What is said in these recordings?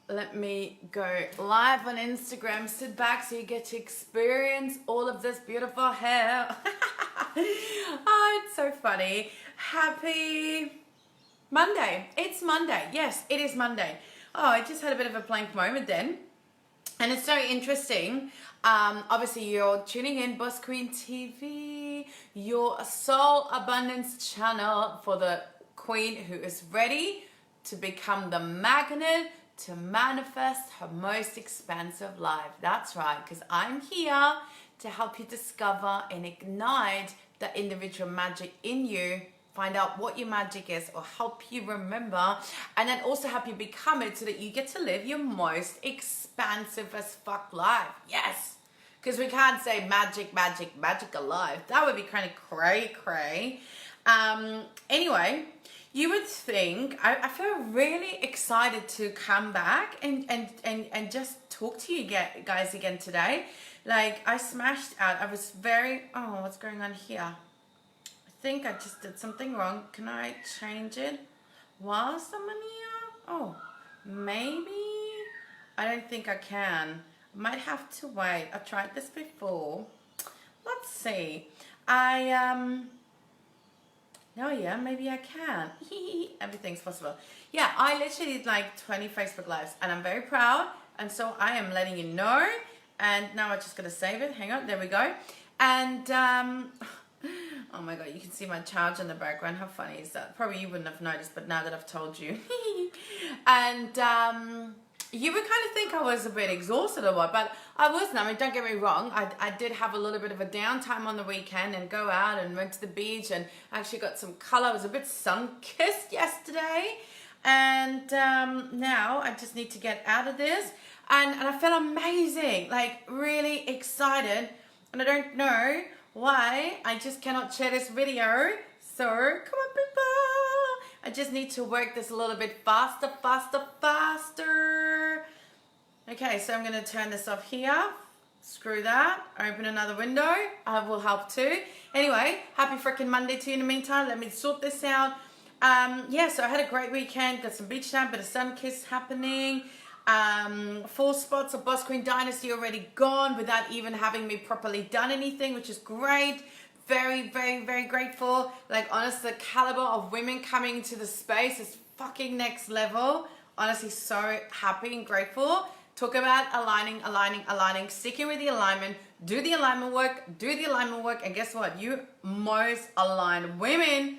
let me go live on Instagram. Sit back so you get to experience all of this beautiful hair. Oh, it's so funny. Happy Monday. It's Monday. Yes, it is Monday. Oh, I just had a bit of a blank moment then. And it's so interesting. Obviously, you're tuning in Boss Queen TV, your soul abundance channel for the queen who is ready to become the magnet to manifest her most expansive life. That's right, because I'm here to help you discover and ignite the individual magic in you, find out what your magic is, or help you remember, and then also help you become it so that you get to live your most expansive as fuck life. Yes, because we can't say magic alive. That would be kind of cray. Anyway, you would think, I feel really excited to come back and just talk to you guys again today. Like, I smashed out. I was very, oh, what's going on here? I think I just did something wrong. Can I change it while someone here? Oh, maybe. I don't think I can. I might have to wait. I've tried this before. Let's see. Oh yeah, maybe I can. Everything's possible. Yeah, I literally did like 20 Facebook Lives and I'm very proud. And so I am letting you know. And now I'm just going to save it. Hang on, there we go. And, oh my God, you can see my charge in the background. How funny is that? Probably you wouldn't have noticed, but now that I've told you. And, you would kind of think I was a bit exhausted or what, but I wasn't. I mean, don't get me wrong. I did have a little bit of a downtime on the weekend and go out and went to the beach and actually got some color. I was a bit sun-kissed yesterday. And now I just need to get out of this. And I feel amazing, like really excited. And I don't know why I just cannot share this video. So come on, people. I just need to work this a little bit faster. Okay, so I'm going to turn this off here. Screw that. Open another window. I will help too. Anyway, happy freaking Monday to you in the meantime. Let me sort this out. Yeah, so I had a great weekend. Got some beach time, bit of sun kiss happening. 4 spots of Boss Queen Dynasty already gone without even having me properly done anything, which is great. Very, very, very grateful. Like, honestly, the caliber of women coming into the space is fucking next level. Honestly, so happy and grateful. Talk about aligning, sticking with the alignment, do the alignment work, and guess what? You most aligned women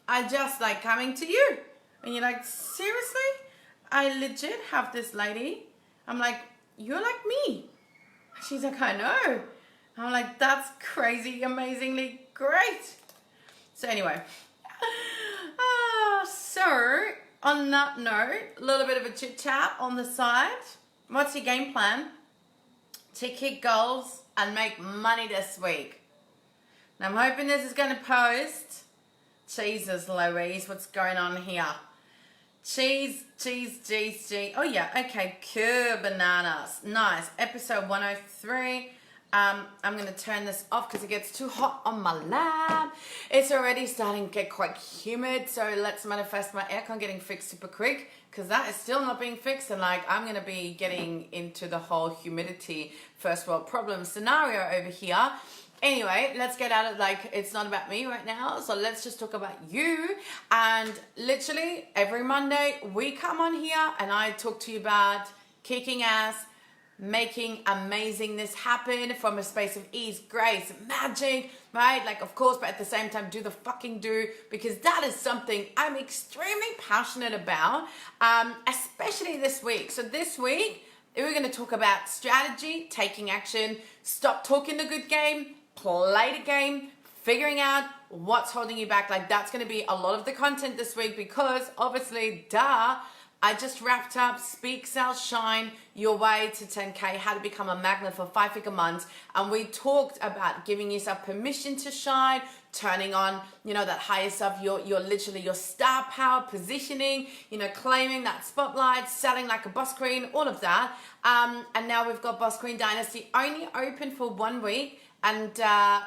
are just like coming to you. And you're like, seriously? I legit have this lady. I'm like, you're like me. She's like, I know. I'm like, that's crazy, amazingly great. So anyway, so on that note, a little bit of a chit chat on the side. What's your game plan to kick goals and make money this week? Now I'm hoping this is going to post. Jesus Louise, what's going on here? Cheese. Oh yeah, okay, cool, bananas. Nice, episode 103. I'm going to turn this off because it gets too hot on my lab. It's already starting to get quite humid, so let's manifest my aircon getting fixed super quick because that is still not being fixed, and like I'm going to be getting into the whole humidity first world problem scenario over here. Anyway, let's get out of, like, it's not about me right now, so let's just talk about you. And literally every Monday we come on here and I talk to you about kicking ass, making amazingness happen from a space of ease, grace, magic, right? Like, of course, but at the same time, do the fucking do, because that is something I'm extremely passionate about, especially this week. So this week, we're going to talk about strategy, taking action, stop talking the good game, play the game, figuring out what's holding you back. Like, that's going to be a lot of the content this week because obviously, I just wrapped up Speak, Sell, Shine, Your Way to 10K, how to become a magnet for 5-figure months. And we talked about giving yourself permission to shine, turning on, you know, that higher self, your literally your star power, positioning, you know, claiming that spotlight, selling like a boss queen, all of that. And now we've got Boss Queen Dynasty only open for 1 week. And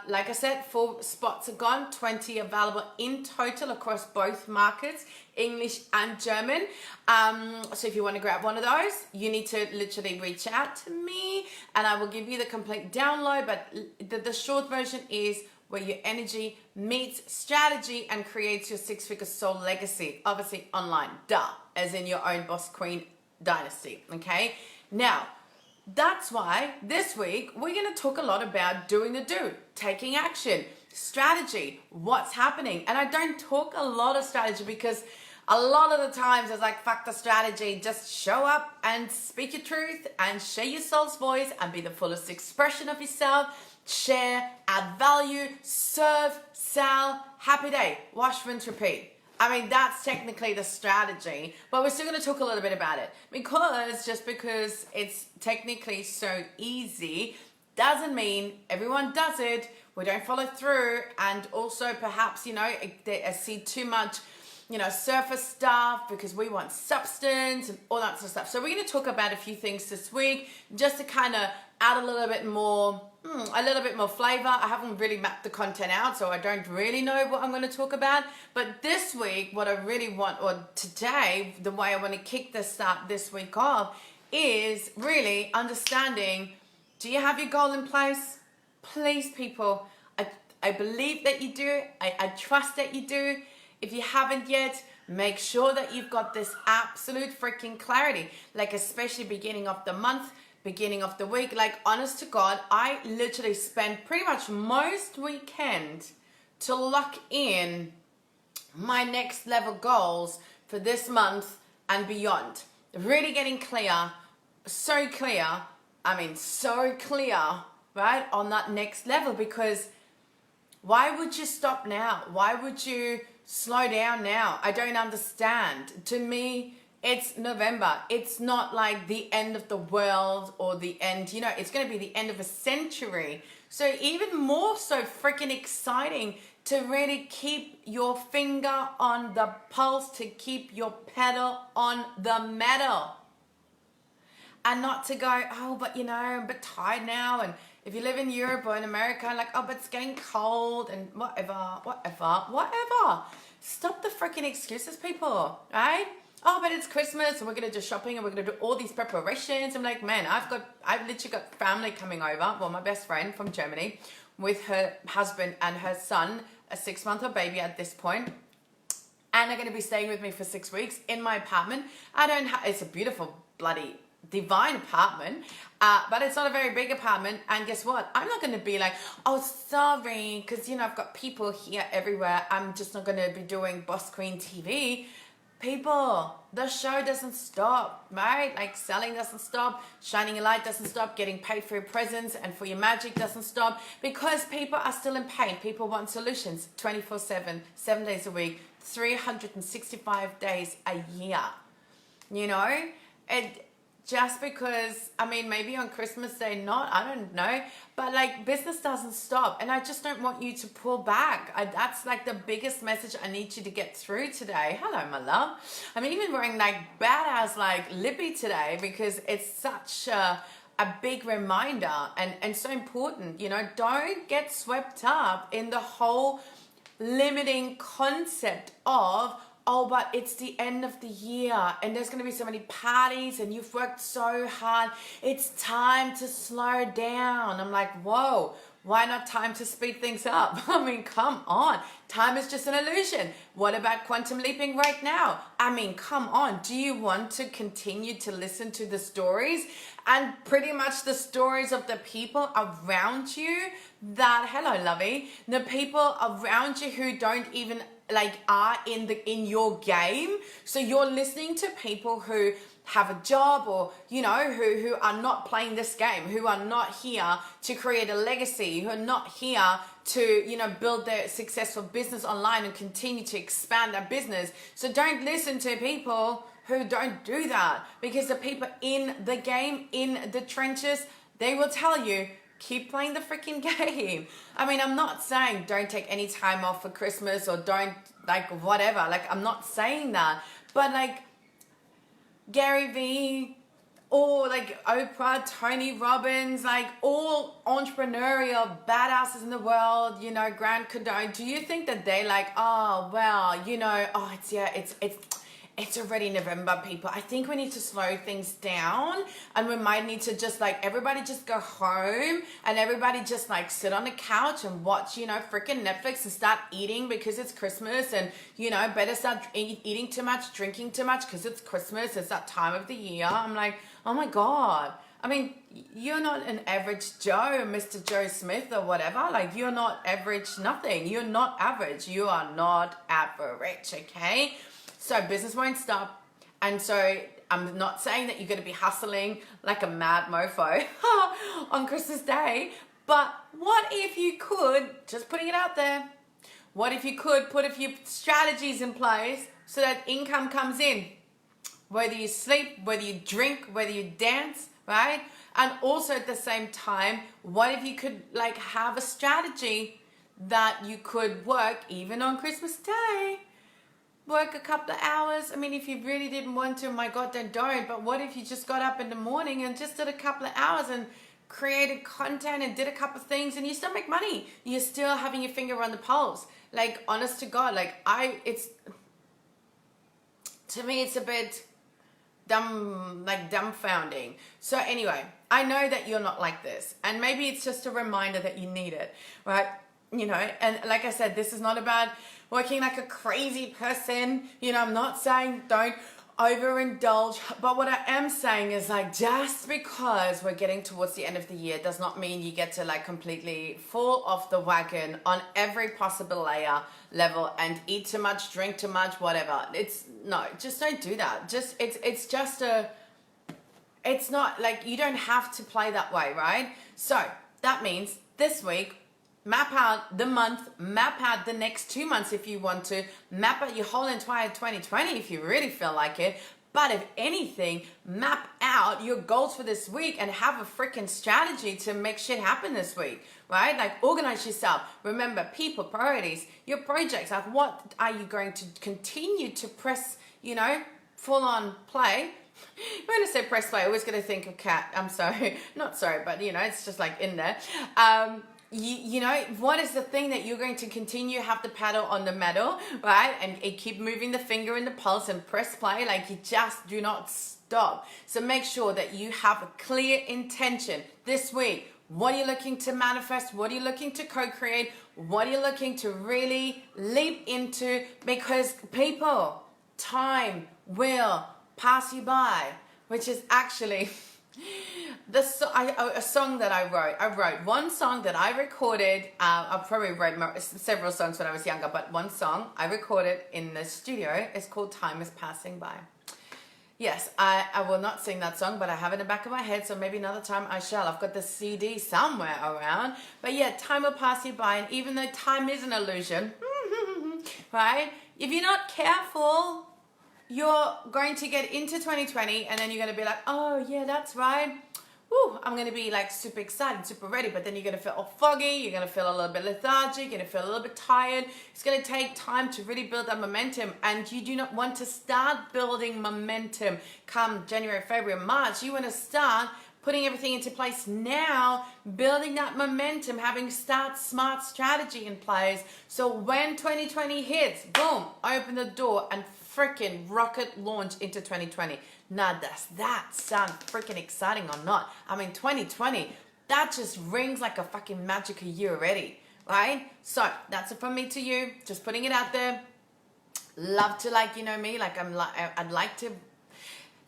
like I said, 4 spots are gone, 20 available in total across both markets, English and German. So if you want to grab one of those, you need to literally reach out to me and I will give you the complete download. But the short version is where your energy meets strategy and creates your 6-figure soul legacy. Obviously online, as in your own boss queen dynasty, okay? Now, that's why this week we're going to talk a lot about doing the do, taking action, strategy, what's happening. And I don't talk a lot of strategy because a lot of the times it's like, fuck the strategy, just show up and speak your truth and share your soul's voice and be the fullest expression of yourself, share, add value, serve, sell, happy day, wash, rinse, repeat. I mean, that's technically the strategy, but we're still going to talk a little bit about it because just because it's technically so easy doesn't mean everyone does it. We don't follow through. And also perhaps, I see too much, surface stuff because we want substance and all that sort of stuff. So we're going to talk about a few things this week just to kind of add a little bit more flavor. I haven't really mapped the content out, so I don't really know what I'm going to talk about. But this week, what I really want, or today, the way I want to kick this week off is really understanding, do you have your goal in place? Please, people, I believe that you do. I trust that you do. If you haven't yet, make sure that you've got this absolute freaking clarity, like especially beginning of the month, beginning of the week. Like, honest to God, I literally spend pretty much most weekend to lock in my next level goals for this month and beyond. Really getting clear, so clear, right, on that next level. Because why would you stop now? Why would you slow down now? I don't understand. To me, it's November. It's not like the end of the world or the end, it's going to be the end of a century. So even more so freaking exciting to really keep your finger on the pulse, to keep your pedal on the metal. And not to go, oh, but I'm a bit tired now. And if you live in Europe or in America, like, oh, but it's getting cold and whatever. Stop the freaking excuses, people, right? Oh, but it's Christmas and we're going to do shopping and we're going to do all these preparations. I'm like, man, I've literally got family coming over. Well, my best friend from Germany with her husband and her son, a 6-month-old baby at this point. And they're going to be staying with me for 6 weeks in my apartment. It's a beautiful, bloody, divine apartment, but it's not a very big apartment. And guess what? I'm not going to be like, oh, sorry, because, I've got people here everywhere. I'm just not going to be doing Boss Queen TV. People, the show doesn't stop, right? Like, selling doesn't stop, shining a light doesn't stop, getting paid for your presence and for your magic doesn't stop, because people are still in pain. People want solutions 24/7, 7 days a week, 365 days a year. And just because, maybe on Christmas Day not, I don't know, but like, business doesn't stop. And I just don't want you to pull back. That's like the biggest message I need you to get through today. Hello, my love. I'm even wearing like badass like lippy today because it's such a big reminder and so important. Don't get swept up in the whole limiting concept of, oh, but it's the end of the year and there's going to be so many parties and you've worked so hard. It's time to slow down. I'm like, whoa, why not time to speed things up? Come on. Time is just an illusion. What about quantum leaping right now? Come on. Do you want to continue to listen to the stories and pretty much the stories of the people around you that, hello, lovey, the people around you who don't even are in your game? So you're listening to people who have a job or, who are not playing this game, who are not here to create a legacy, who are not here to, build their successful business online and continue to expand their business. So don't listen to people who don't do that, because the people in the game, in the trenches, they will tell you, keep playing the freaking game. I'm not saying don't take any time off for Christmas or don't whatever. I'm not saying that. But Gary Vee, or like Oprah, Tony Robbins, like all entrepreneurial badasses in the world, you know, Grant Cardone, do you think that they like, oh, well, you know, oh, it's already November, people. I think we need to slow things down, and we might need to just like everybody just go home and everybody just like sit on the couch and watch, you know, freaking Netflix and start eating because it's Christmas, and you know, better start eating too much, drinking too much because it's Christmas. It's that time of the year. I'm like, oh my God. I mean, you're not an average Joe, Mr. Joe Smith or whatever. Like, you're not average nothing. You're not average. You are not average, okay? So business won't stop. And so I'm not saying that you're going to be hustling like a mad mofo on Christmas Day. But what if you could, just putting it out there, what if you could put a few strategies in place so that income comes in? Whether you sleep, whether you drink, whether you dance, right? And also at the same time, what if you could like have a strategy that you could work even on Christmas Day? Work a couple of hours. I mean, if you really didn't want to, my God, then don't. But what if you just got up in the morning and just did a couple of hours and created content and did a couple of things, and you still make money? You're still having your finger on the pulse. Like, honest to God, like to me, it's a bit dumbfounding. So anyway, I know that you're not like this, and maybe it's just a reminder that you need it, right? You know, and like I said, this is not about working like a crazy person. You know, I'm not saying don't overindulge, but what I am saying is like, just because we're getting towards the end of the year does not mean you get to like completely fall off the wagon on every possible level and eat too much, drink too much, whatever. Just don't do that. It's not like, you don't have to play that way, right? So that means this week, map out the month, map out the next 2 months if you want to, map out your whole entire 2020 if you really feel like it. But if anything, map out your goals for this week and have a freaking strategy to make shit happen this week, right? Like, organize yourself. Remember, people, priorities, your projects. Like, what are you going to continue to press, you know, full on play? When I say press play, I always going to think of cat. I'm sorry. Not sorry, but, you know, it's just like in there. You know, what is the thing that you're going to continue have the paddle on the metal, right? And keep moving the finger in the pulse and press play. Like, you just do not stop. So make sure that you have a clear intention this week. What are you looking to manifest? What are you looking to co-create? What are you looking to really leap into? Because people, time will pass you by, which is actually... a song that I wrote one song that I recorded. I probably wrote several songs when I was younger, but one song I recorded in the studio is called Time is Passing By. Yes, I will not sing that song, but I have it in the back of my head, so maybe another time I shall. I've got the CD somewhere around. But yeah, time will pass you by, and even though time is an illusion, right? If you're not careful, you're going to get into 2020 and then you're going to be like, oh yeah, that's right. Woo, I'm going to be like super excited, super ready. But then you're going to feel all foggy. You're going to feel a little bit lethargic. You're going to feel a little bit tired. It's going to take time to really build that momentum. And you do not want to start building momentum come January, February, March. You want to start putting everything into place now, building that momentum, having smart strategy in place. So when 2020 hits, boom, open the door and freaking rocket launch into 2020. Now, does that sound freaking exciting or not? I mean, 2020, that just rings like a fucking magical year already, right? So that's it from me to you. Just putting it out there. Love to, like, you know me, like I'd like to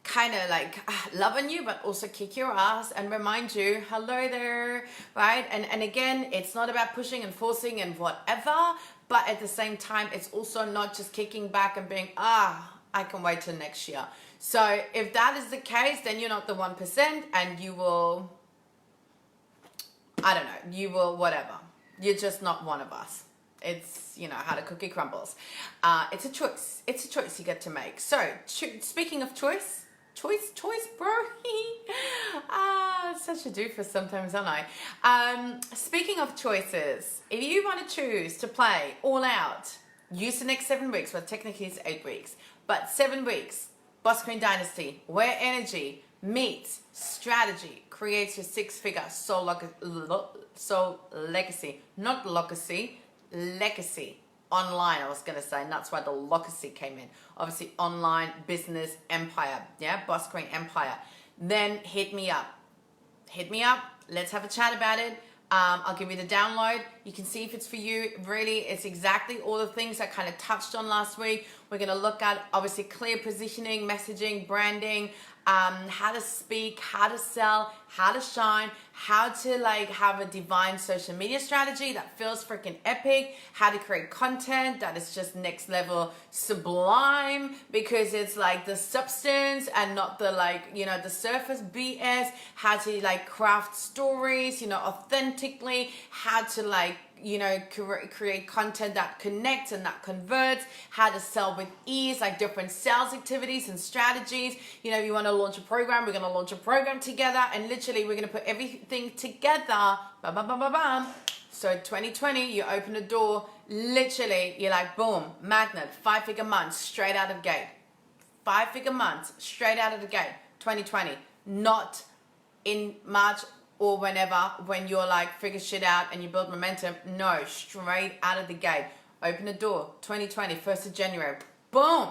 kind of like love on you, but also kick your ass and remind you, hello there, right? And again, it's not about pushing and forcing and whatever, but at the same time, it's also not just kicking back and being, I can wait till next year. So if that is the case, then you're not the 1% and you will, I don't know, you will whatever. You're just not one of us. It's, you know, how the cookie crumbles. It's a choice. It's a choice you get to make. So speaking of choice, bro. Such a doofus sometimes, aren't I? Speaking of choices, if you want to choose to play all out, use the next 7 weeks. Well, technically it's 8 weeks, but 7 weeks. Boss Queen Dynasty, where energy meets strategy creates your six-figure soul legacy. Not legacy, legacy. Online, I was going to say, and that's why the legacy came in. Obviously, online business empire, yeah, boss queen empire. Then hit me up. Hit me up. Let's have a chat about it. I'll give you the download. You can see if it's for you. Really, it's exactly all the things I kind of touched on last week. We're going to look at, obviously, clear positioning, messaging, branding, how to speak, how to sell, how to shine, how to like have a divine social media strategy that feels freaking epic, how to create content that is just next level sublime because it's like the substance and not the like, you know, the surface BS, how to like craft stories, you know, authentically, how to like, you know, create content that connects and that converts, how to sell with ease, like different sales activities and strategies. You know, if you want to launch a program, we're going to launch a program together, and literally we're going to put everything together. Bam, bam, bam, bam, bam. So 2020, you open the door, literally, you're like, boom, magnet, 5-figure months, straight out of the gate. 5-figure months, straight out of the gate, 2020. Not in March or whenever, when you're like figure shit out and you build momentum. No, straight out of the gate. Open the door, 2020, 1st of January. Boom.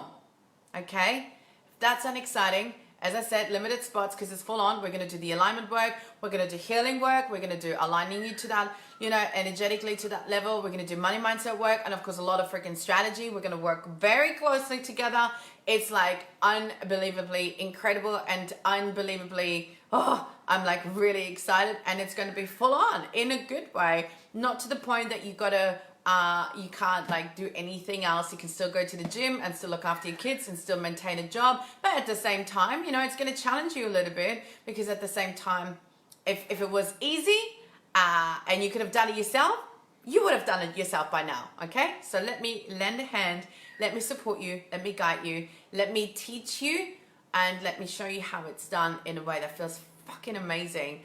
Okay? If that's unexciting, as I said, limited spots because it's full on. We're going to do the alignment work. We're going to do healing work. We're going to do aligning you to that, you know, energetically to that level. We're going to do money mindset work. And of course, a lot of freaking strategy. We're going to work very closely together. It's like unbelievably incredible and unbelievably, I'm like really excited, and it's going to be full on in a good way. Not to the point that you can't like do anything else. You can still go to the gym and still look after your kids and still maintain a job. But at the same time, you know, it's going to challenge you a little bit because at the same time, if it was easy and you could have done it yourself, you would have done it yourself by now. Okay. So let me lend a hand. Let me support you. Let me guide you. Let me teach you, and let me show you how it's done in a way that feels fucking amazing,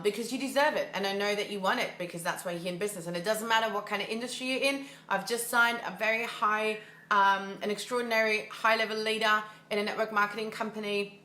because you deserve it, and I know that you want it because that's why you're in business. And it doesn't matter what kind of industry you're in. I've just signed a very high, an extraordinary high-level leader in a network marketing company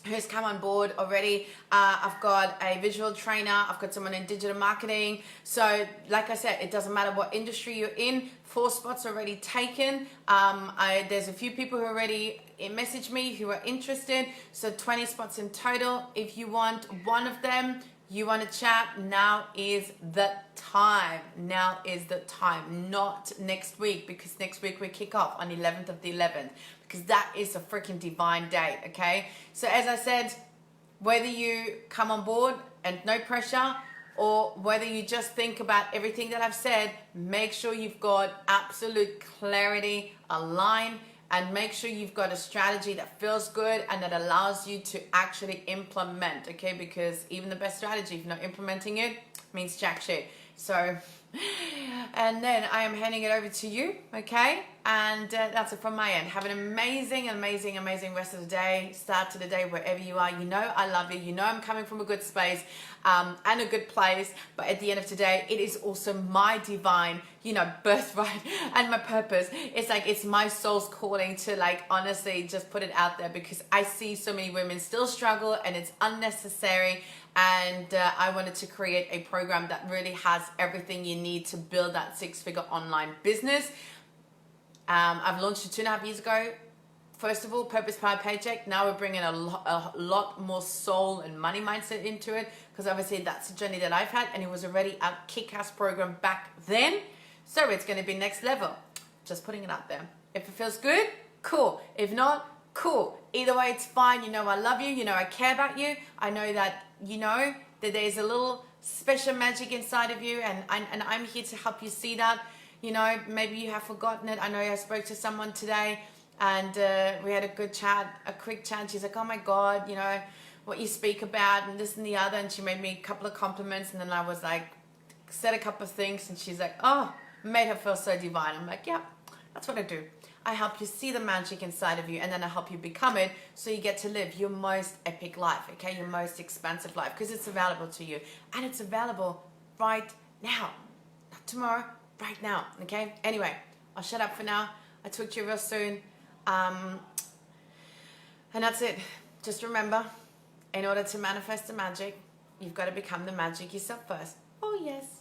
who's come on board already. I've got a visual trainer. I've got someone in digital marketing. So like I said, it doesn't matter what industry you're in. 4 spots already taken. There's a few people who already messaged me who are interested. So 20 spots in total. If you want one of them, you want to chat, now is the time. Now is the time. Not next week, because next week we kick off on 11th of the 11th. Because that is a freaking divine date, okay? So as I said, whether you come on board and no pressure, or whether you just think about everything that I've said, make sure you've got absolute clarity, align, and make sure you've got a strategy that feels good and that allows you to actually implement, okay? Because even the best strategy, if you're not implementing it, means jack shit. So, and then I am handing it over to you, okay? And that's it from my end. Have an amazing, amazing, amazing rest of the day. Start to the day wherever you are. You know I love you. You know I'm coming from a good space and a good place. But at the end of today, it is also my divine, you know, birthright and my purpose. It's like, it's my soul's calling to like, honestly, just put it out there, because I see so many women still struggle and it's unnecessary. And I wanted to create a program that really has everything you need to build that 6-figure online business. I've launched it 2.5 years ago. First of all, purpose powered paycheck. Now we're bringing a lot more soul and money mindset into it, because obviously that's a journey that I've had, and it was already a kick-ass program back then. So it's going to be next level. Just putting it out there. If it feels good, cool. If not, cool. Either way, it's fine. You know I love you. You know I care about you. I know that you know that there's a little special magic inside of you, and I'm here to help you see that. You know, maybe you have forgotten it. I know I spoke to someone today, and we had a good chat, a quick chat. She's like, oh my God, you know, what you speak about and this and the other. And she made me a couple of compliments, and then I was like, said a couple of things, and she's like, oh, made her feel so divine. I'm like, yeah, that's what I do. I help you see the magic inside of you, and then I help you become it, so you get to live your most epic life, okay? Your most expansive life, because it's available to you. And it's available right now. Not tomorrow, right now, okay? Anyway, I'll shut up for now. I'll talk to you real soon. And that's it. Just remember, In order to manifest the magic, you've got to become the magic yourself first. Oh, yes.